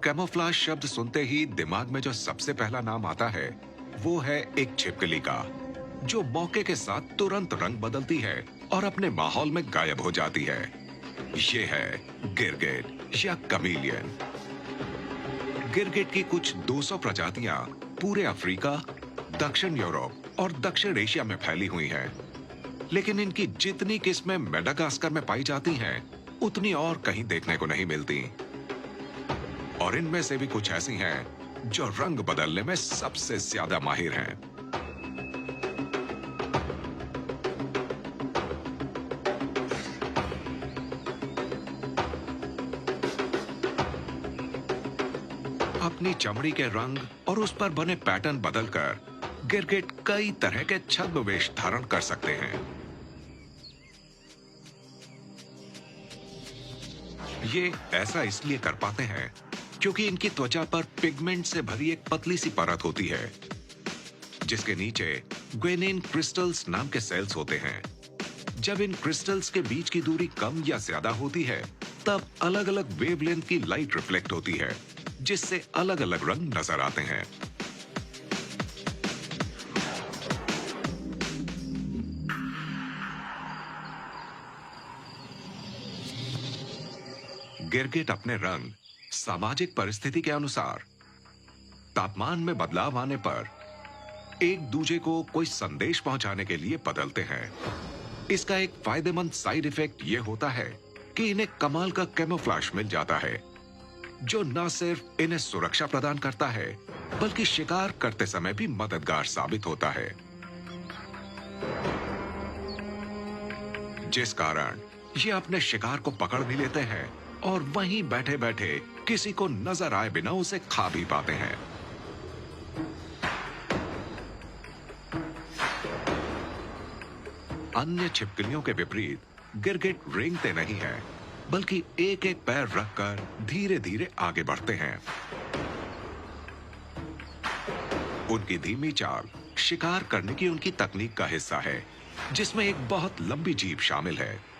Camouflage शब्द सुनते ही दिमाग में जो सबसे पहला नाम आता है वो है एक छिपकली का, जो मौके के साथ तुरंत रंग बदलती है और अपने माहौल में गायब हो जाती है। ये है गिरगिट या कमीलियन। गिरगिट की कुछ 200 प्रजातियां पूरे अफ्रीका, दक्षिण यूरोप और दक्षिण एशिया में फैली हुई हैं। लेकिन इनकी जितनी किस्में मेडागास्कर में पाई जाती हैं, उतनी और कहीं देखने को नहीं मिलती। और इनमें से भी कुछ ऐसी हैं जो रंग बदलने में सबसे ज्यादा माहिर हैं। अपनी चमड़ी के रंग और उस पर बने पैटर्न बदलकर गिरगिट कई तरह के छद्मवेश धारण कर सकते हैं। ये ऐसा इसलिए कर पाते हैं क्योंकि इनकी त्वचा पर पिगमेंट से भरी एक पतली सी परत होती है, जिसके नीचे ग्वेनिन क्रिस्टल्स नाम के सेल्स होते हैं। जब इन क्रिस्टल्स के बीच की दूरी कम या ज्यादा होती है, तब अलग-अलग वेवलेंथ की लाइट रिफ्लेक्ट होती है, जिससे अलग-अलग रंग नजर आते हैं। गिरगिट अपने रंग सामाजिक परिस्थिति के अनुसार, तापमान में बदलाव आने पर एक दूसरे को कोई संदेश पहुंचाने के लिए बदलते हैं। इसका एक फायदेमंद साइड इफेक्ट यह होता है कि इन्हें कमाल का कैमोफ्लेज मिल जाता है, जो न सिर्फ इन्हें सुरक्षा प्रदान करता है, बल्कि शिकार करते समय भी मददगार साबित होता है। जिस कारण ये अपने शिकार को पकड़ भी लेते हैं और वहीं बैठे-बैठे किसी को नजर आए बिना उसे खा भी पाते हैं। अन्य छिपकलियों के विपरीत गिरगिट रेंगते नहीं हैं, बल्कि एक-एक पैर रखकर धीरे-धीरे आगे बढ़ते हैं। उनकी धीमी चाल शिकार करने की उनकी तकनीक का हिस्सा है, जिसमें एक बहुत लंबी जीभ शामिल है।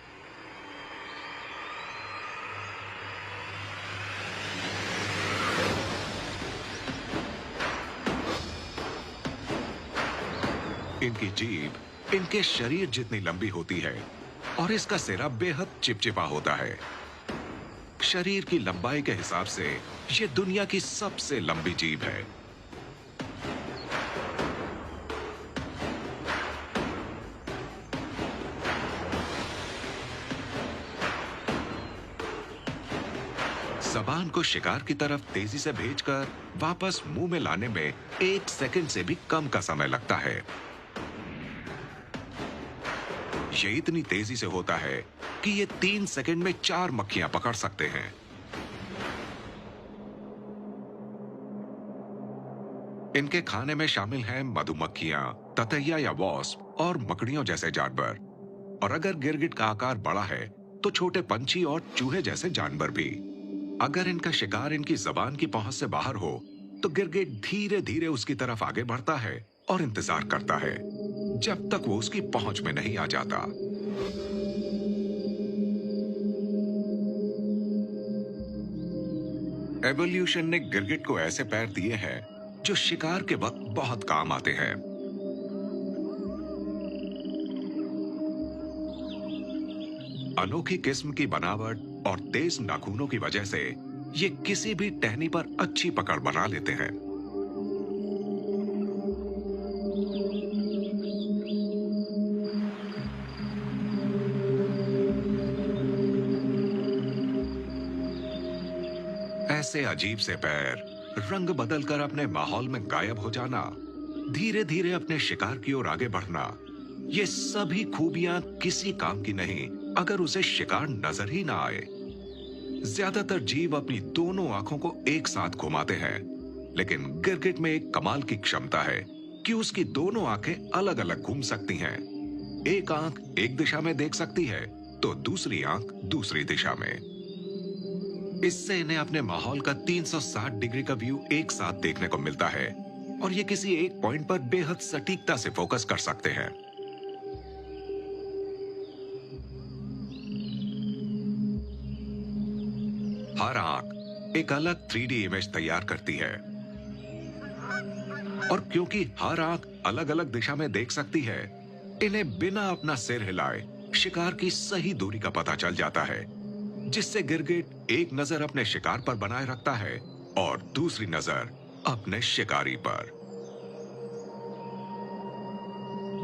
इनकी जीभ इनके शरीर जितनी लंबी होती है और इसका सिरा बेहद चिपचिपा होता है। शरीर की लंबाई के हिसाब से यह दुनिया की सबसे लंबी जीभ है। जबान को शिकार की तरफ तेजी से भेजकर वापस मुंह में लाने में 1 सेकंड से भी कम का समय लगता है। ये इतनी तेजी से होता है कि ये 3 सेकंड में 4 मक्खियां पकड़ सकते हैं। इनके खाने में शामिल हैं मधुमक्खियां, ततैया या वॉस्प और मकड़ियों जैसे जानवर। और अगर गिरगिट का आकार बड़ा है तो छोटे पंछी और चूहे जैसे जानवर भी। अगर इनका शिकार इनकी जबान की पहुंच से बाहर हो तो गिरगिट धीरे-धीरे उसकी तरफ आगे बढ़ता है और इंतजार करता है जब तक वो उसकी पहुंच में नहीं आ जाता। एवोल्यूशन ने गिरगिट को ऐसे पैर दिए हैं जो शिकार के वक्त बहुत काम आते हैं। अनोखी किस्म की बनावट और तेज नाखूनों की वजह से ये किसी भी टहनी पर अच्छी पकड़ बना लेते हैं। ऐसे अजीब से पैर, रंग बदलकर अपने माहौल में गायब हो जाना, धीरे-धीरे अपने शिकार की ओर आगे बढ़ना, ये सभी खूबियां किसी काम की नहीं अगर उसे शिकार नजर ही ना आए। ज्यादातर जीव अपनी दोनों आंखों को एक साथ घुमाते हैं, लेकिन गिरगिट में एक कमाल की क्षमता है कि उसकी दोनों आंखें अलग-अलग घूम सकती हैं। एक आंख एक दिशा में देख सकती है तो दूसरी आंख दूसरी दिशा में। इससे इन्हें अपने माहौल का 360 डिग्री का व्यू एक साथ देखने को मिलता है और ये किसी एक पॉइंट पर बेहद सटीकता से फोकस कर सकते हैं। हर आंख एक अलग 3D इमेज तैयार करती है। और क्योंकि हर आंख अलग अलग दिशा में देख सकती है, इन्हें बिना अपना सिर हिलाए शिकार की सही दूरी का पता चल जाता है, जिससे गिरगिट एक नजर अपने शिकार पर बनाए रखता है और दूसरी नजर अपने शिकारी पर,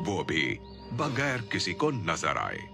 वो भी बगैर किसी को नजर आए।